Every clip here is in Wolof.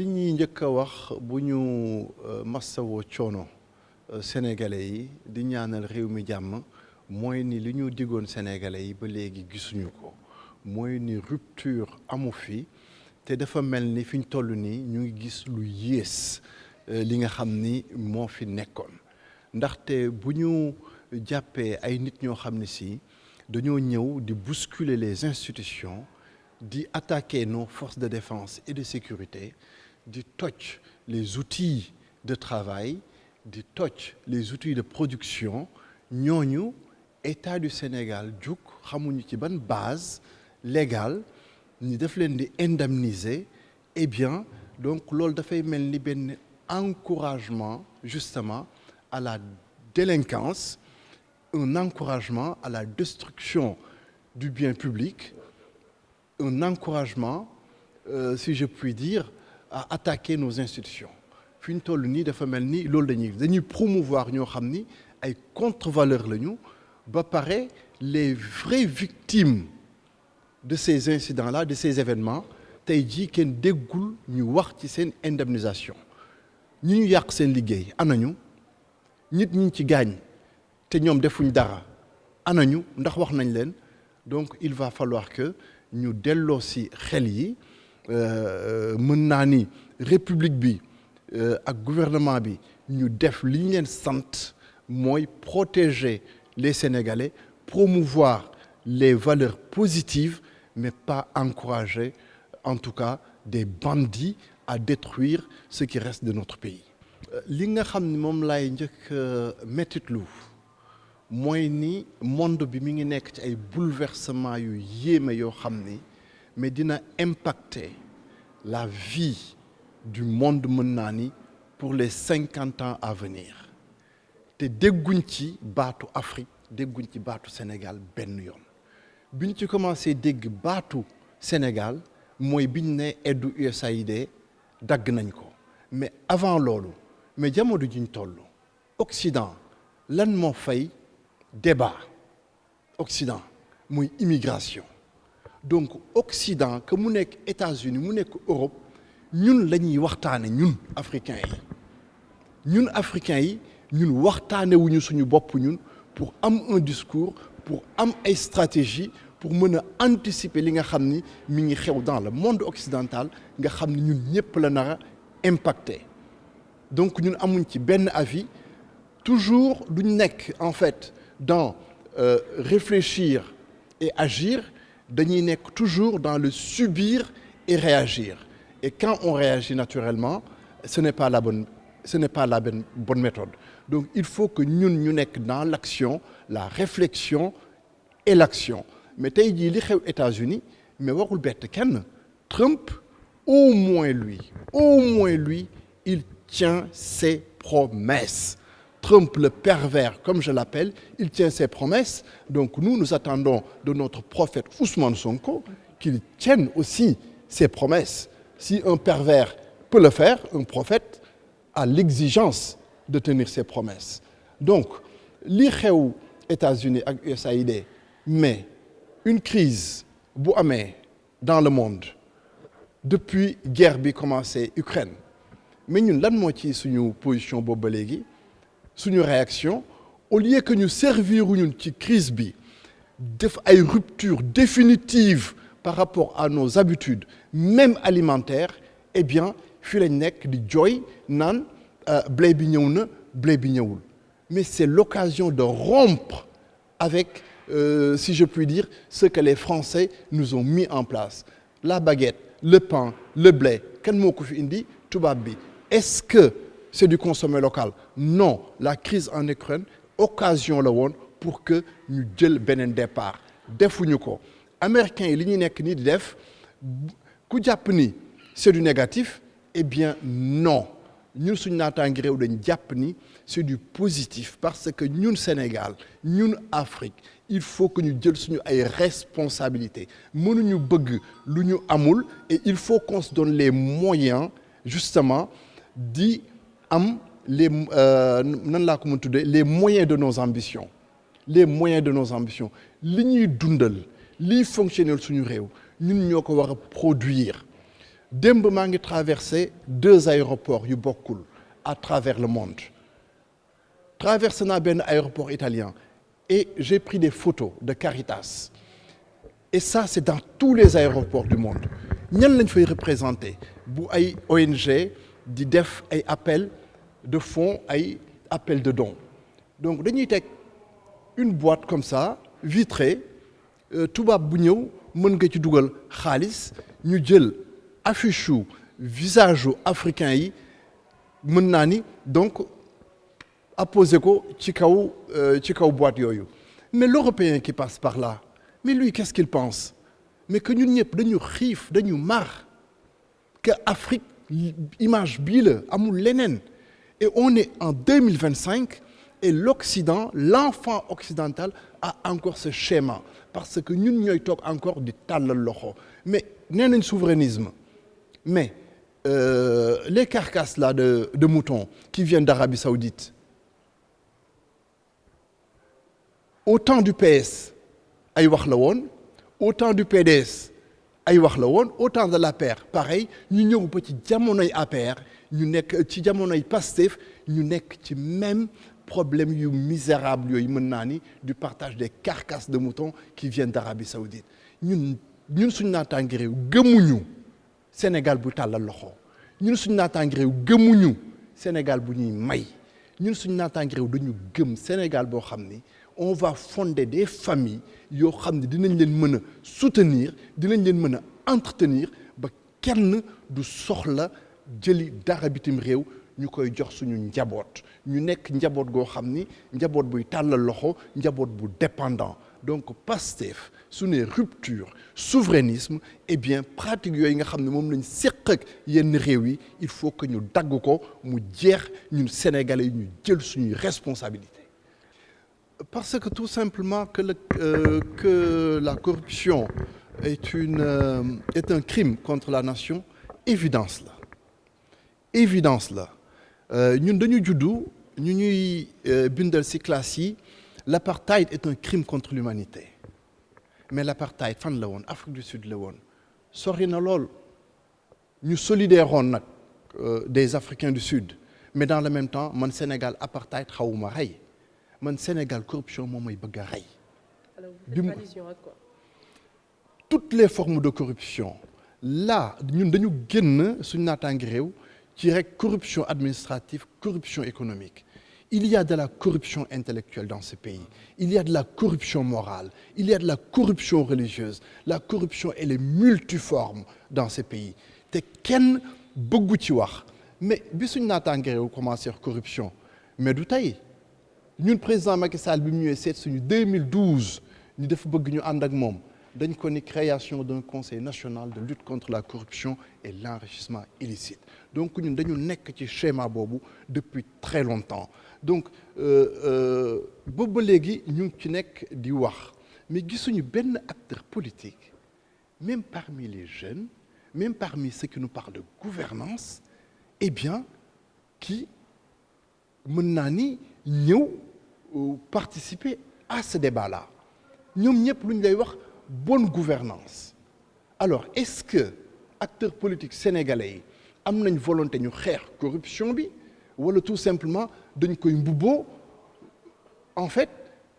li ñuy njëkk a wax bu ñu massawoo coono sénégalais yi di ñaanal réew mi jàmm mooy ni li ñu digoon sénégalais yi ba léegi gisuñu ko mooy ni rupture amu fi te dafa mel ni fi ñu toll nii ñu ngi gis lu yées li nga xam ni moo fi nekkoon ndaxte bu ñu jàppee ay nit ñoo xam ne si dañoo ñëw di bousculer les institutions di attaquer nos forces de défense et de sécurité di toj les outils de travail di toj les outils de production ñooñu état du Sénégal jug xamuñu ci ban base légale ni daf leen di indemniser eh bien donc loolu dafay mel ni benn encouragement justement à la délinquance, un encouragement à la destruction du bien public, un encouragement, si je puis dire, à attaquer nos institutions. Fi ñu toll nii dafa mel ni loolu dañuy promouvoir ñoo xam ni ay contre-valeurs lañu ba pare les vraies victimes de ces incidents-là, de ces événements tey jii kenn déggul ñu wax ci seen indemnisation ñi ñu yàq seen liggéey anañu nit ñi ci gaañ te ñoom defuñ dara anañu ndax wax nañ leen donc il va falloir que ñu delloo si xel yi mën naa ni république bi ak gouvernement bi ñu def li ñu leen sant mooy protéger les Sénégalais promouvoir les valeurs positives mais pas encourager en tout cas des bandits à détruire ce qui reste de notre pays. li nga xam ni moom laay njëkk mettitlu mooy ni monde bi mi ngi nekk ci ay bouleversements yu yéeme yoo xam ni mais dina impacter la vie du monde mën naa ni pour les 50 ans à venir te dégguñ ci baatu Afrique dégguñ ci baatu Sénégal benn yoon biñ ci commencé dégg baatu Sénégal mooy biñ ne aidu USAID dagg nañ ko mais avant loolu mais jamono jiñ toll Occident lan moo fay débat Occident muy immigration donc Occident que mu nekk États-Unis mu nekk Europe ñun la ñuy waxtaane ñun africains yi ñun waxtaane wuñu suñu bopp ñun pour am un discours pour am ay stratégie pour mën a anticiper li nga xam ni mi ngi xew dans le monde occidental nga xam ni ñun ñëpp la nar a impacté donc ñun amuñ ci benn avis toujours duñ nekk en fait dans réfléchir et agir dañuy nekk toujours dans le subir et réagir et quand on réagit naturellement ce n'est pas la bonne méthode donc il faut que ñun ñu nekk dans l'action la réflexion et l'action mais tey jii li xew États-Unis mais waxul bett kenn Trump au moins lui il tient ses promesses Trump le pervers comme je l'appelle il tient ses promesses donc nous attendons de notre prophète Ousmane Sonko qu'il tienne aussi ses promesses si un pervers peut le faire un prophète a l'exigence de tenir ses promesses donc li xew États-Unis ak USAID mais une crise bu amee dans le monde depuis guerre bi commencé Ukraine mais ñun lan moo ci suñu position boobu ba léegi suñu réaction au lieu que ñu servir ñun ci crise bi def ay rupture définitive par rapport à nos habitudes même alimentaires eh bien fii lañ nekk di jooy naan blé bi ñëw na blé bi ñëwul mais c'est l'occasion de rompre avec si je puis dire ce que les Français nous ont mis en place la baguette le pain le blé kan moo ko fi indi tubaab bi est-ce que c'est du consommé local non la crise en Ukraine occasion la woon pour que ñu jël beneen départ defuñu ko américains yi li ñuy nekk nii di def ku jàpp ni c'est du négatif eh bien non ñun suñ naataangi réew dañ jàpp ni c'est du positif parce que ñun Sénégal ñun Afrique il faut que ñu jël suñu ay responsabilités mënuñu bëgg lu ñu amul et il faut qu'on se donne les moyens justement di am les nan laa ko mën tuddee les moyens de nos ambitions li ñuy dundal liy fonctionner suñu réew ñun ñoo ko war a produire démb maa ngi traversé 2 aéroports yu bokkul à travers le monde traversé naa benn aéroport italien et j'ai pris des photos de Caritas et ça c'est dans tous les aéroports du monde ñan lañ fay représenter bu ay ONG di def ay appel de fonds ay appel de dons donc dañuy teg une boîte comme ça vitrée tubaab bu ñëw mën nga ci dugal xaalis ñu jël affiche u visage u africain yi mën naa ni donc apposé ko ci kaw boîte yooyu mais l'Européen qui passe par là mais lui qu'est-ce qu'il pense mais que ñun ñëpp dañu xiif dañu mar que Afrique image bii la amul leneen et on est en 2025 et l'Occident l'enfant occidental a encore ce schéma parce que ñun ñooy toog encore di tàllal loxo mais nee nañ souverainisme mais les carcasses là de moutons qui viennent d'Arabie Saoudite au temps du PS ay wax la woon au temps du PDS ay wax la woon au temps de l'APR pareil ñu ñëw ba ci jamonoy APR ñu nekk ci jamonoy Pastef ñu nekk ci même problème yu misérable yooyu mën naa ni du partage des carcasses de moutons qui viennent d'Arabie Saoudite ñun suñu naataange réew gëmuñu Sénégal bu tàllal loxo ñun suñu naataange réew gëmuñu Sénégal bu ñuy may ñun suñu naataange réew dañu gëm Sénégal boo xam ni on va fonder des familles yoo xam ne dinañ leen mën a soutenir dinañ leen mën a entretenir ba kenn du soxla jëli dara bitim réew ñu koy jox suñu njaboot ñu nekk njaboot goo xam ni njaboot buy tàllal loxo njaboot bu dépendant donc Pastef su ne rupture souverainisme eh bien pratique yooyu nga xam ne moom lañ séq ak yenn réew yi il faut que ñu dagg ko mu jeex ñun sénégalais yi ñu jël suñuy responsabilité parce que tout simplement que la corruption est un crime contre la nation évidence la ñun dañu juddu ñu ñuy bindal ci classe yi l'apartheid est un crime contre l'humanité mais l'apartheid fan la woon Afrique du Sud la woon sori na lool ñu solidaire woon nag des Africains du Sud mais dans le même temps man Sénégal apartheid xawuma rey man Sénégal corruption moom mooy bëgg a rey toutes les formes de corruption là ñun dañu génn suñu naataangi réew ci rek corruption administrative corruption économique il y a de la corruption intellectuelle dans ce pays il y a de la corruption morale il y a de la corruption religieuse la corruption elle est multiforme dans ce pays te kenn bëggu ci wax mais bi suñu naataangi réew commencé corruption mais du tey ñun président Macky Sall bi mu ñëwee seet suñu 2012 ñu dafa bëgg ñu ànd ak moom dañ ko ni création d'un conseil national de lutte contre la corruption et l'enrichissement illicite donc ñun dañu nekk ci schéma boobu depuis très longtemps donc boobu ba léegi ñu ngi ci nekk di wax mais gisuñu benn acteur politique même parmi les jeunes même parmi ceux qui nous parlent de gouvernance eh bien qui mën naa ni ñëw participer à ce débat-là ñoom ñëpp lu ñu lay wax bonne gouvernance alors est-ce que acteurs politiques sénégalais yi am nañ volonté ñu xeex corruption bi wala tout simplement dañ koy mbubboo en fait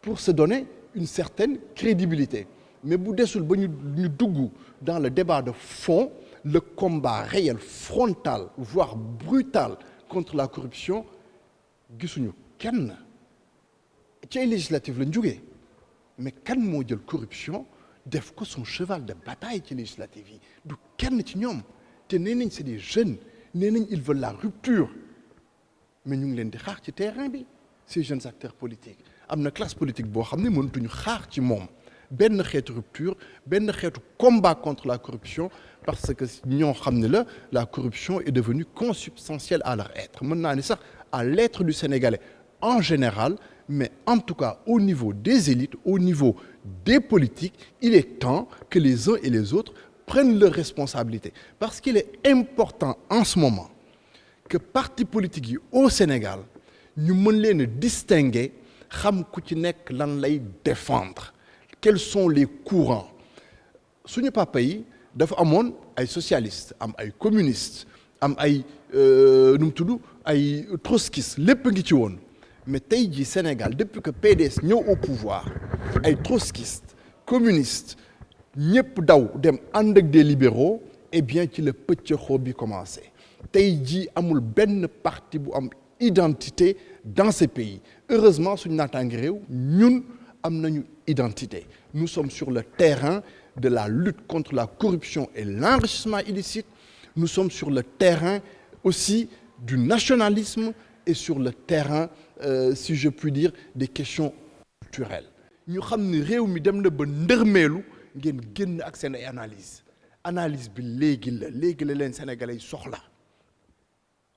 pour se donner une certaine crédibilité mais bu desul ba ñu dugg dans le débat de fond le combat réel frontal voire brutal contre la corruption gisuñu kenn ci ay législative lañ jógee mais kan moo jël corruption def ko son cheval de bataille ci législative yi du kenn ci ñoom te nee nañ c'est des jeunes nee nañ ils veulent la rupture mais ñu ngi leen di xaar ci terrain bi ces jeunes acteurs politiques am na classe politique boo xam ne mënatuñu xaar ci moom benn xeetu rupture benn xeetu combat contre la corruption parce que ñoo xam ne la corruption est devenue consubstantielle à leur être mën naa ni sax à l'être du Sénégalais en général mais en tout cas au niveau des élites au niveau des politiques il est temps que les uns et les autres prennent leurs responsabilités parce qu'il est important en ce moment que partis politiques yi au Sénégal ñu mën leen a distinguer xam ku ci nekk lan lay défendre quels sont les courants suñu papa yi dafa amoon ay socialistes am ay communistes am ay nu mu tudd ay trotskistes lépp ngi ci woon mais tey jii Sénégal depuis que PDS ñëw au pouvoir ay trotskistes communistes ñëpp daw dem ànd ak des libéraux eh bien ci la pëccëxoo bi commencé tey jii amul benn parti bu am identité dans ce pays heureusement suñu naataangi réew ñun am nañu identité nous sommes sur le terrain de la lutte contre la corruption et l'enrichissement illicite nous sommes sur le terrain aussi du nationalisme et sur le terrain si je puis dire des questions culturelles ñu xam ni réew mi dem na ba ndërmeelu ngeen génn ak seen ay analyse bi léegi la leen sénégalais yi soxla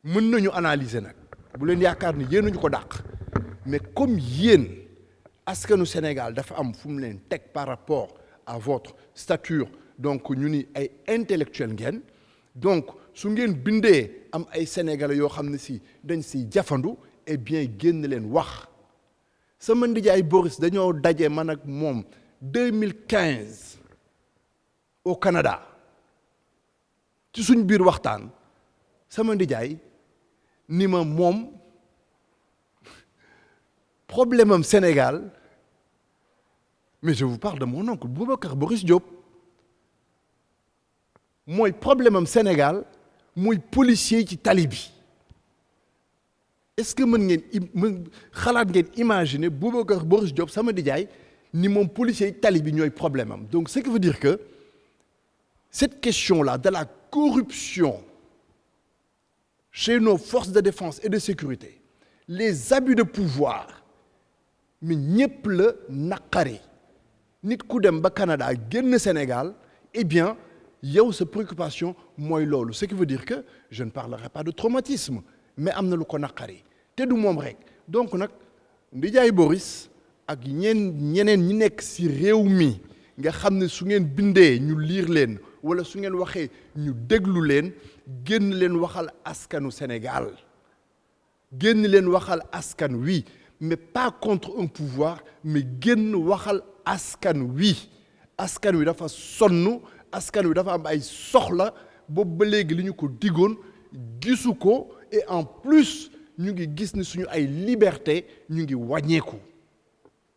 mën nañu analyser nag bu leen yaakaar ni yéen ñu ko dàq mais comme yéen askanu Sénégal dafa am fu mu leen teg par rapport à votre stature donc ñu ni ay intellectuel ngeen donc su ngeen bindee am ay sénégalais yoo xam ne si dañ siy jafandu eh bien génn leen wax sama ndijaay Boris dañoo daje man ak moom 2015 au Canada ci suñ biir waxtaan sama ndijaay ni ma moom problème am Sénégal mais je vous parle de mon oncle Boubacar Boris Diop mooy problème am Sénégal mooy policier ci tali bi est-ce que mën xalaat ngeen imaginer Boubacar Boris Diop sama nijaay ni moom policier yi tali bi ñooy problème am donc ce qui veut dire que cette question-là de la corruption chez nos forces de défense et de sécurité les abus de pouvoir mais ñëpp la naqari nit ku dem ba Canada génn Sénégal eh bien yow sa préoccupation mooy loolu ce qui veut dire que je ne parlerai pas de traumatisme mais am na lu ko naqari te du moom rek donc nag ndijaay Boris ak ñeneen ñi nekk ci réew mi nga xam ne su ngeen bindee ñu liir leen wala su ngeen waxee ñu déglu leen génn leen waxal askanu Sénégal génn leen waxal askan wi mais pas contre un pouvoir mais génn waxal askan wi dafa sonn askan wi dafa am ay soxla boobu ba léegi li ñu ko digoon gisu ko et en plus ñu ngi gis ni suñu ay liberté ñu ngi wàññeeku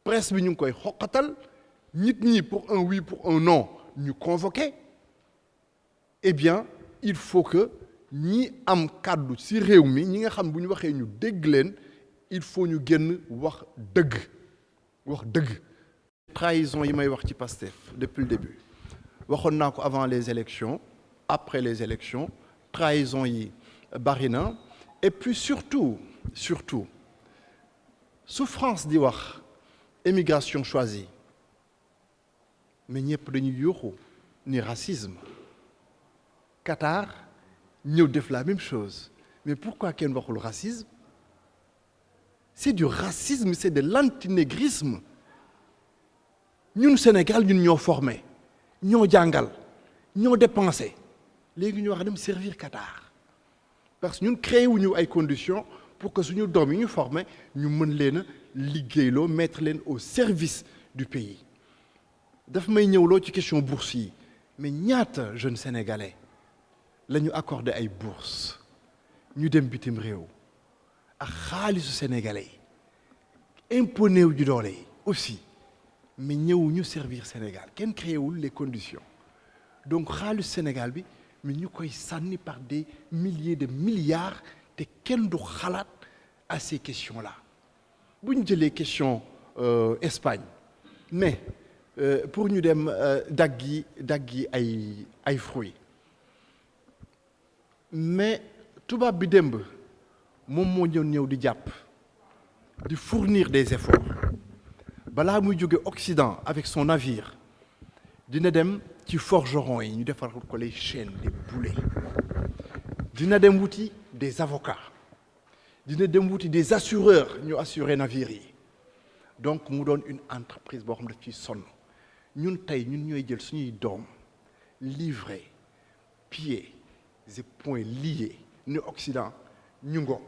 presse bi ñu ngi koy xoqatal nit ñi pour un oui pour un non ñu convoqué eh bien il faut que ñi am kàddu ci réew mi ñi nga xam bu ñu waxee ñu dégg leen il faut ñu génn wax dëgg trahison yi may wax ci Pastef depuis le début waxoon naa ko avant les élections après les élections trahison yi bari na et puis surtout su France di wax émigration choisie mais ñëpp dañuy yuuxu ni racisme Qatar ñëw def la même chose mais pourquoi kenn waxul racisme c'est du racisme c'est de l'antinégrisme ñun Sénégal ñun ñoo formé ñoo jàngal ñoo dépensé léegi ñu wax dem servir Qatar parce que ñun créé wuñu ay conditions pour que suñu doom yi ñu formé ñu mën leen a liggéeyloo mettre leen au service du pays daf may ñëwloo ci question bourse yi mais ñaata jeunes sénégalais la ñu accordé ay bourses ñu dem bitim réew ak xaalisu sénégalais yi impôt néew ju doole yi aussi mais ñëwuñu servir Sénégal kenn créewul les conditions donc xaalis Sénégal bi mais ñu koy sànni par des milliers de milliards te kenn du xalaat à ces questions-là bu ñu jëlee question Espagne mais pour ñu dem daggi ay fruits mais tubaab bi démb moom moo ñëw di jàpp di fournir des efforts balaa muy jóge Occident avec son navire dina dem ci forgeron yi ñu defar ko les chaînes les boulets dina dem wuti des avocats dina dem wuti des assureurs ñu assurer navire yi donc mu doon une entreprise boo xam ne daf ciy sonn ñun tey ñun ñooy jël suñuy doom livrés pieds et poings liés ni Occident ñu ngo